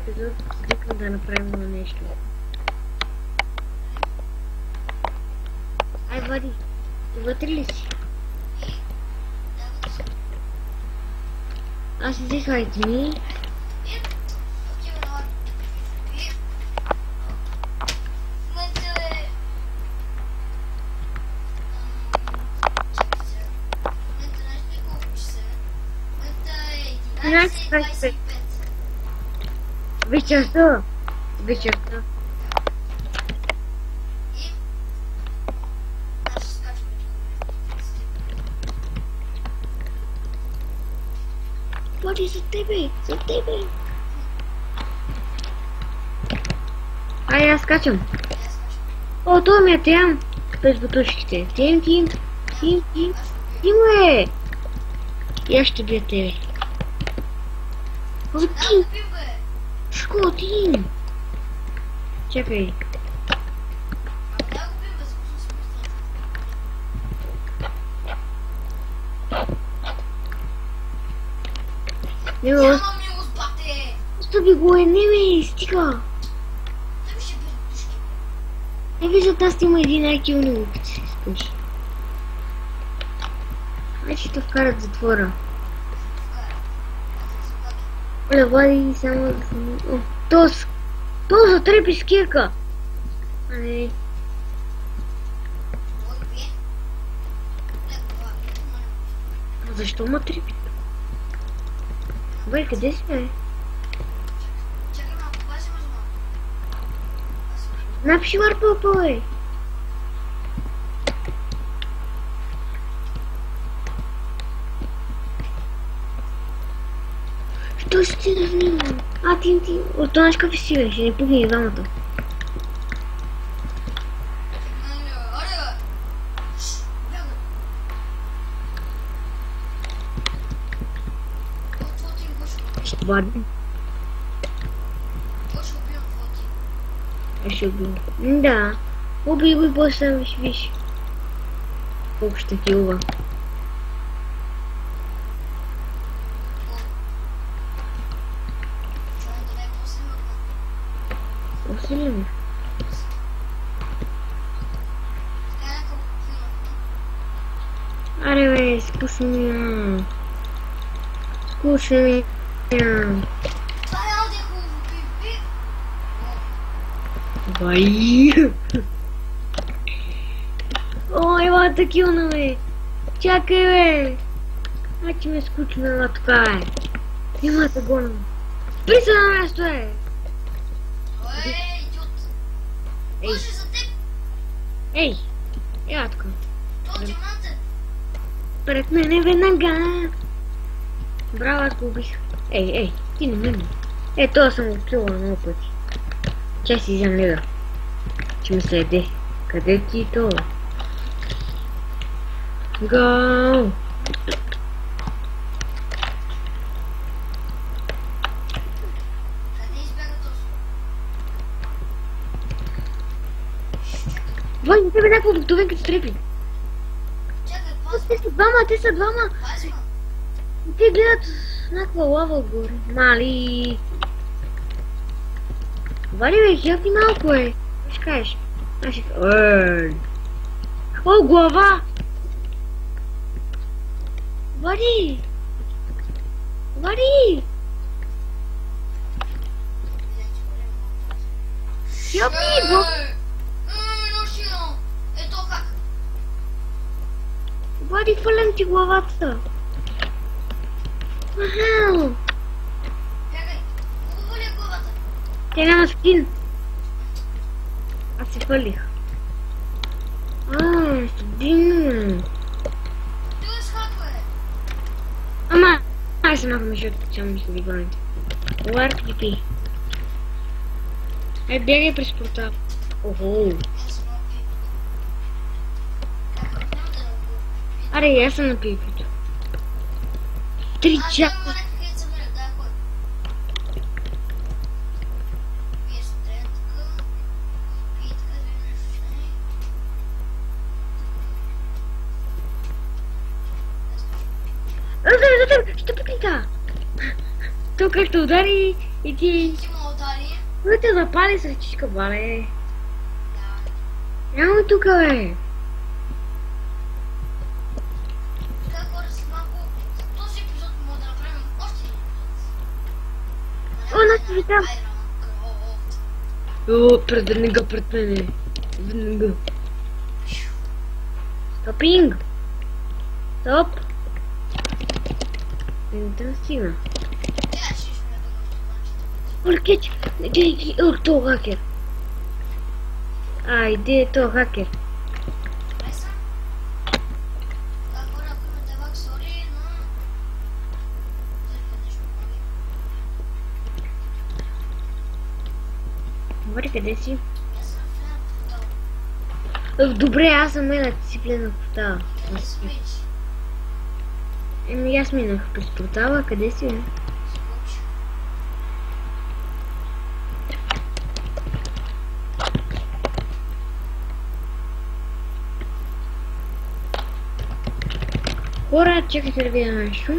епизод викам да направим на нещо. Ай, Влади, ти вътре ли си? Аз взех айтеми. Вечерта. Вечерта. Влади, за тебе, за тебе. Ай, аз скачам. О, това ми е тям. Без бутушките. Тим. Тиме! И аз ще бия тебе. О, Тим! Шко, Тим! Чакай. Не бе, остави го не бе, стига! Не бе, зад нас има един IQ много, като се изпънчи. Ай, ще те вкарат в затвора. Оле, Влади, само да съм... О, то затрепи с кирка! А не... Защо ма трепи? Бай, къде си, бе? Напиши върпълпа, бе! Що ще ти да внимавам? А, ти... От това шкафи си, бе, ще не пугни двамата. Ще бъде. Ще убил. Да. Убий го и после ще виж. Колко ще килва. Усилим. Аре бе, скушаме. Скушаме. Бай! О, има такива на ме! Чакай бе! Значи ме скучно на така е. Има да гона. Спри се на място е! Ей, идиот! Ей! Може за теб! Ей! Я така. То диамантен! Пред мене веднага! Браво, аз го убих. Ей, ти не ме. Това съм го чула много пъти. Чай си взем леда. Че ме следе. Къде ти то? Гоу! Къде избяга този? Вой, не тебе някакво обикновен като стрепи. Чакай, Те са двама. пази ма! Те гледат някаква лава отгоре. Мали. Вали бе, хелпи малко е. Ще кажеш. Аз ще кажа. О, глава! Вали! Хелпи, бро! Миношино! Ето как! Вали, хвърлям ти главата. Ахау! Бягай! Хубаво ли е главата? Тя няма скин. Аз се хвърлих. Студино. Той е с хакве! Ама, ай се махаме, защото само ми се дигоните. Ларк ги пи. Бягай през портал. Охо. Аре, аз съм на пипито. 3 часа. Ще пукнита. То както удари и ти... Uite, запали с ръчичка, бале. Да. Няма тук, бе. Така хора с малко. За този епизод може да направим още един епизод. О, на ти там. О, веднага пред мене. Веднага. Стопинг. Стоп. Не да стигна. Олкич, иди, то хакер. Айде, то хакер. Говори, къде си? Добре, аз съм мина, ти си влезна в портала. Еми, аз минах през портала, къде си, бе? Хора, чакайте да видя нещо.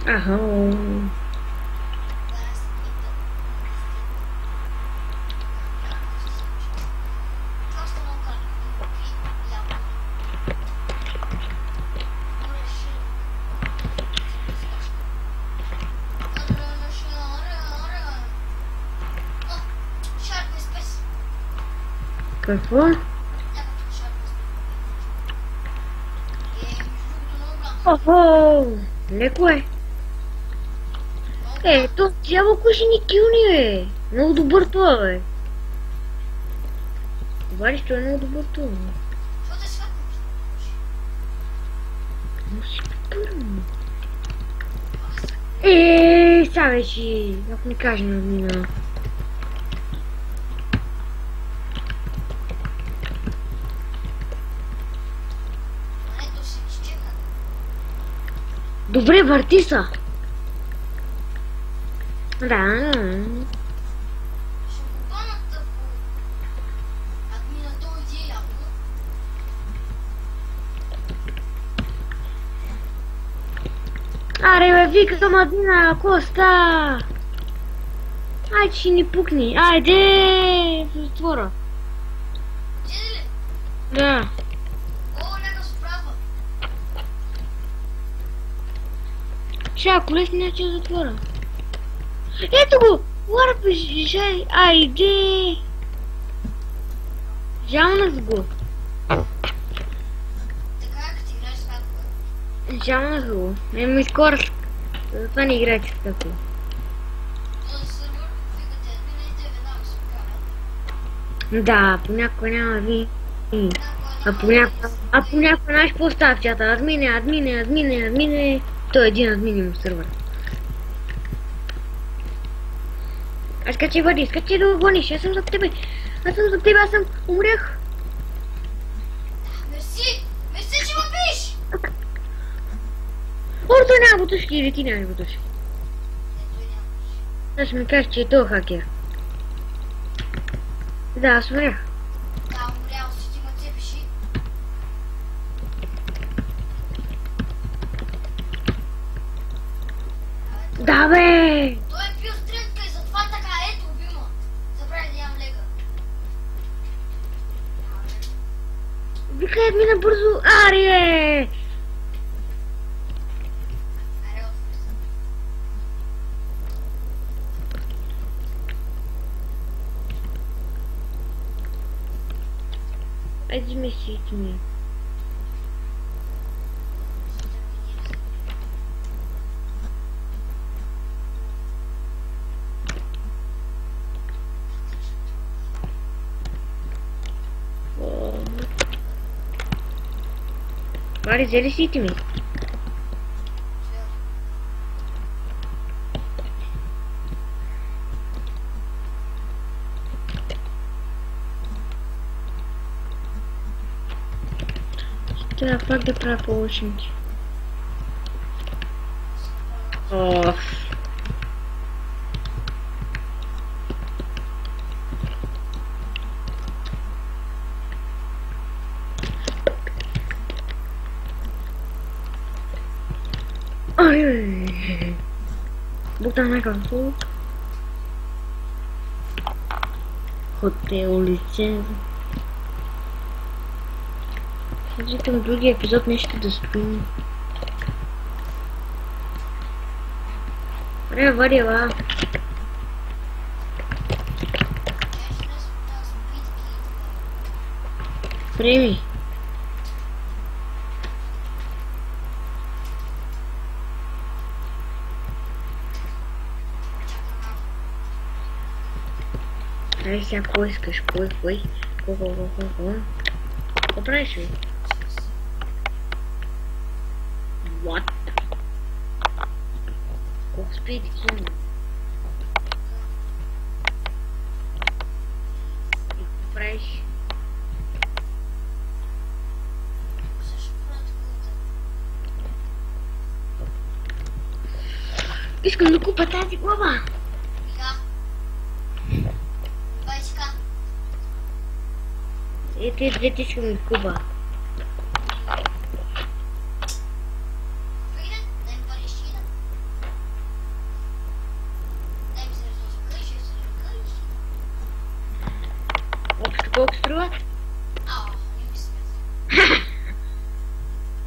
Аха. Какво? Охо! Леко е. То дяволко ще ни килни, бе. Много добър това, бе. Говориш, това е много добър това, бе. Но си първо. Сега вече. Ако ми каже на мина. Добре, върти са. Да. Аре, бе, викам админа, Коста! Айде, ще ни пукни. Айде! В затвора. Да. Ако лес не в затвора. Ето го! Ларпи, жай! Айде! Жалнах го. Жалнах го. Еми скоро. Затова не играйте с такова. Да, понякога няма ви. А понякога знаеш какво става в чата? Админе. Той е един админим сервер. Аз скачи въди, скачи да го гониш, аз съм за тебе. Аз съм умрях. Мерси, че ме биш! Той няма бутушки или ти нямаш бутушки? Аз ми кажеш, че е то хакер. Да, аз умрях. Да, умрял си, ти ме цепиши. Да, бе! Той е бил стрелка и затова така, ето, убима. Забравя да нямам лега. Викай, мина бързо. Ари, бе! Аре, отвори се. Айде ме сити ми. Ари, взели сити ми. Трябва пак да правя полученки. Бутана какво? Хотел лиценз. Викам други епизод нещо да спим. Добре, варила. Преми. Ай, сега кой искаш? Кой? Какво правиш, бе? What? Колко спи такива? И какво правиш? Искам да купа тази глава. Ето и двете искам да купа. Общо колко струват?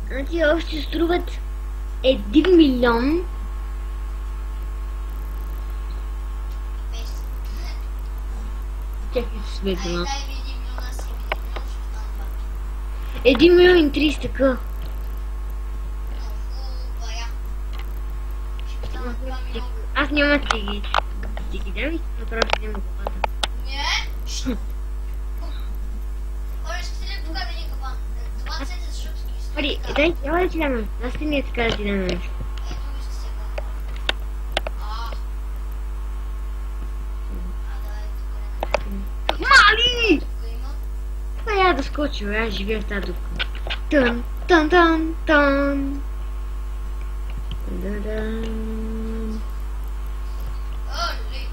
Значи общо струват 1 милион. Чакай се сметна. 1 милион и 300 къ. Аз няма да ги дам и направо ще взема главата. Не? Оле, ще ли покажа един капан? 20 защото ги стои. Пари, дай, няма да ти дам нещо. Аз не е така да ти дам нещо. Ето ми ще се капан. Давай тук. Мали! Тук има. Ай, я да скоча, бе, аз живея в тази дупка. Тън, тън, тън, тън. Да-дам. Оле.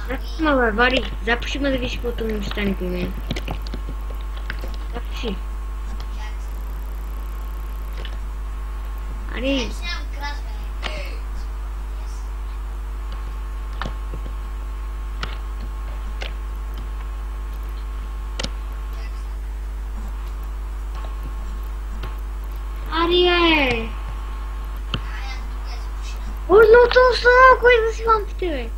Запиши ме, бе, Вари. Запиши ме да видиш каквото ми ще стане при мен. Запиши. Ари, ари, е! Ой, но то остана, кой да си лампите, бе?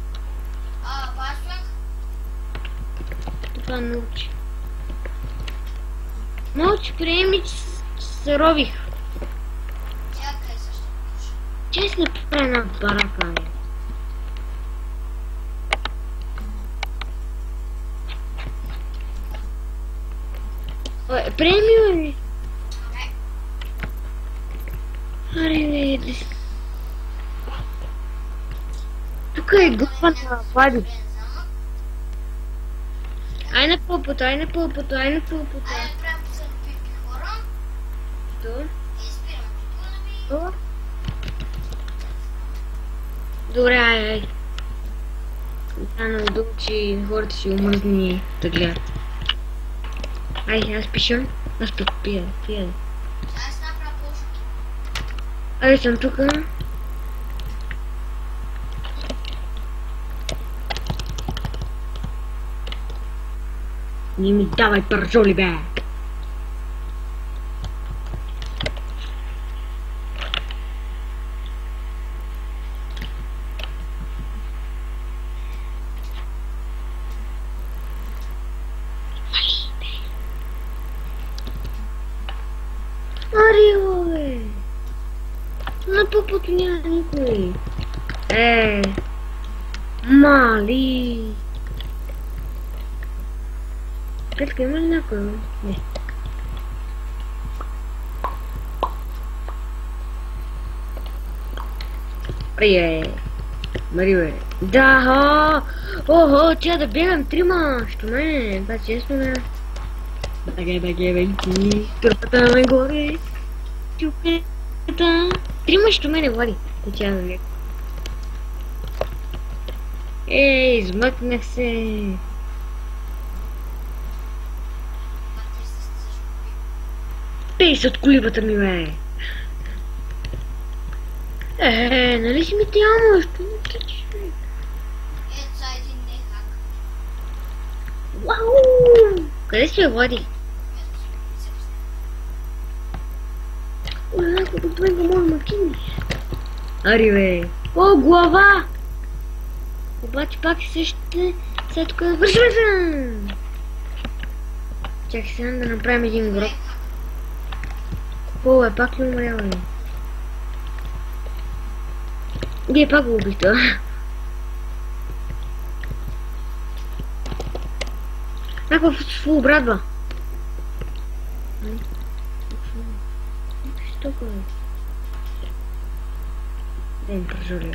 Това научи. Научи, приеми, че се рових. Че си направи една барака, бе. Ой, приеми, бе. Аре, бе, тук е група на Влади. Ай на пълпото, ай на пълпото, ай на пълпото. Що? Що? Добре, ай. Останал долу, че хората си омръзни да гледат. Ай, аз пиша. Аз пък пия. Ай, съм тука. Не ми давай пържоли, бе! Арио, бе! На пъпото няма никой. Мали! Клетка има ли някой? Не. Мари, бе. Да, охо, тя да бегам трима. Що ме? Това честно, бе. Баге, велики. Кърпата нагоре. Чупета. Трима, що мене води. Тя да бега. Измъкнах се. се от колибата ми, бе! Нали си ми те ямо, що не тичиш, бе? Ето са един не хак. Вау! Къде си я води? Ето се Оле, колко това го може да кинеш. Ари, бе! О, глава! Обаче пак е същата. Сега тук да вършим. Чакай сега да направим един гроб. О, пак ли умряла, бе? Вие пак го убихте. Някаква фу обрадва. Що го е? Да им прожуля.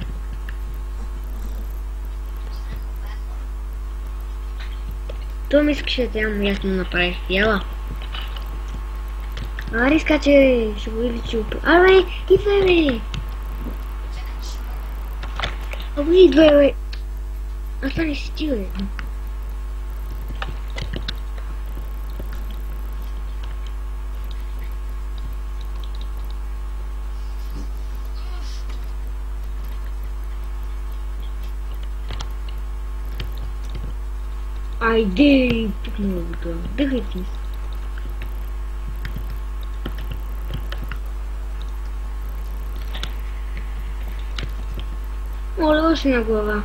То ми искаше да тя ясно направиш. Яла. Ари скаче, ще го види, че упа. Абе, идвай, бе! Абе, идвай, бе! Остани си ти, бе! Айде, пукнала го това. Дъхай ти. Оле, още на глава.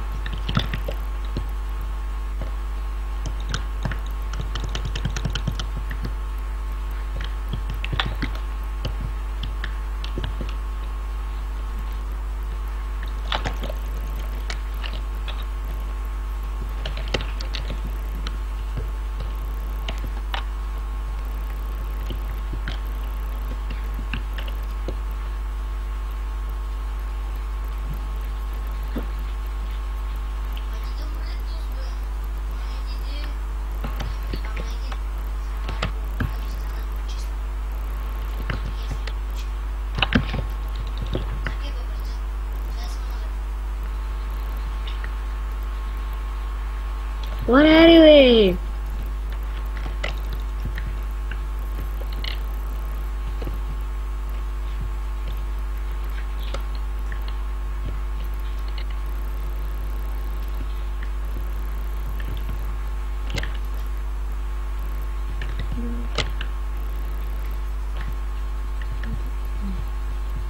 What anyway?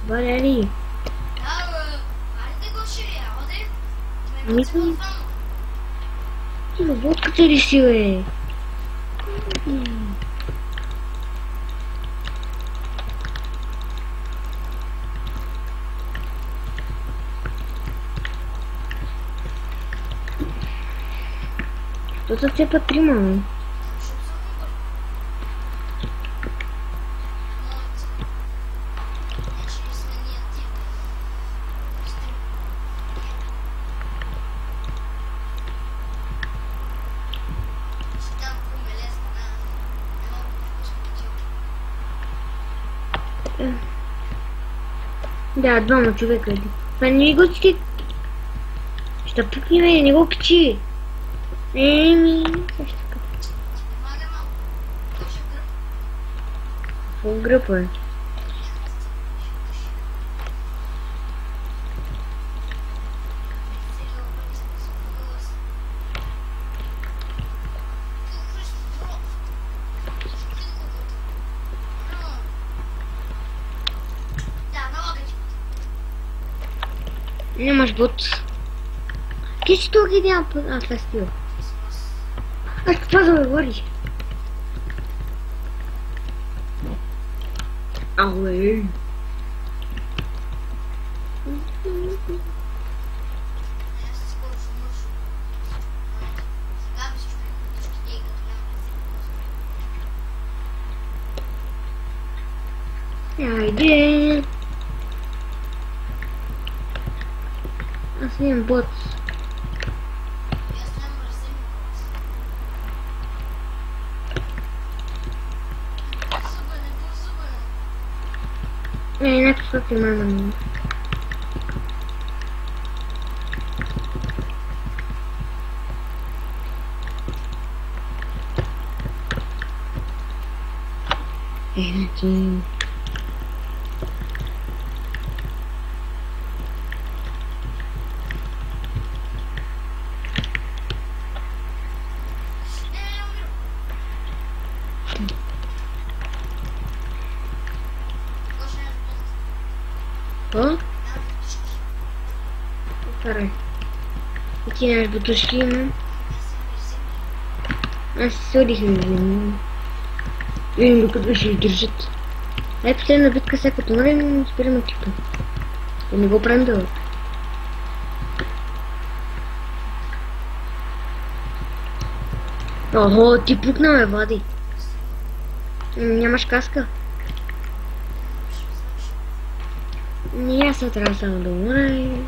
What any? Мисля, ти работката ли си, бе? Що са цепа трима, бе? Да, двама човека. Това не го чти. Ще пукни, бе, не го качи. Еми, също така. Какво гръпа е? Нямаш бот. Ке си тук и няма това стил. Аз това да ме говориш. Ауе. Айде. Аз имам бот. Не, някаква ти мама ми. Значи... Какво? Нямам бутушки. Карай. И ти нямаш бутушки, но... Аз съм резервни. Аз се съдих на земя. Видим докато ще издържат. Ай, последна битка, сега като мърем, спирам екипа. Да не го правим дълъг. Охо, ти пукна ме, Влади. Нямаш каска? Не, аз сега трябва само да умра и...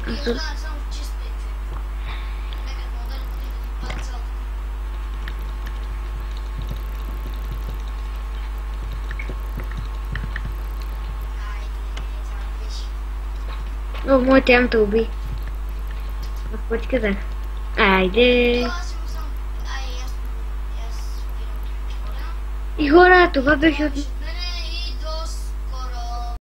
И остана само чиста и човек. Нека да удари по да пада цялото. Айде, това беше. О, моята ям те уби. А какво ти казах? Айде! Това си му сам. Ай, аз спирам. И хора, това беше от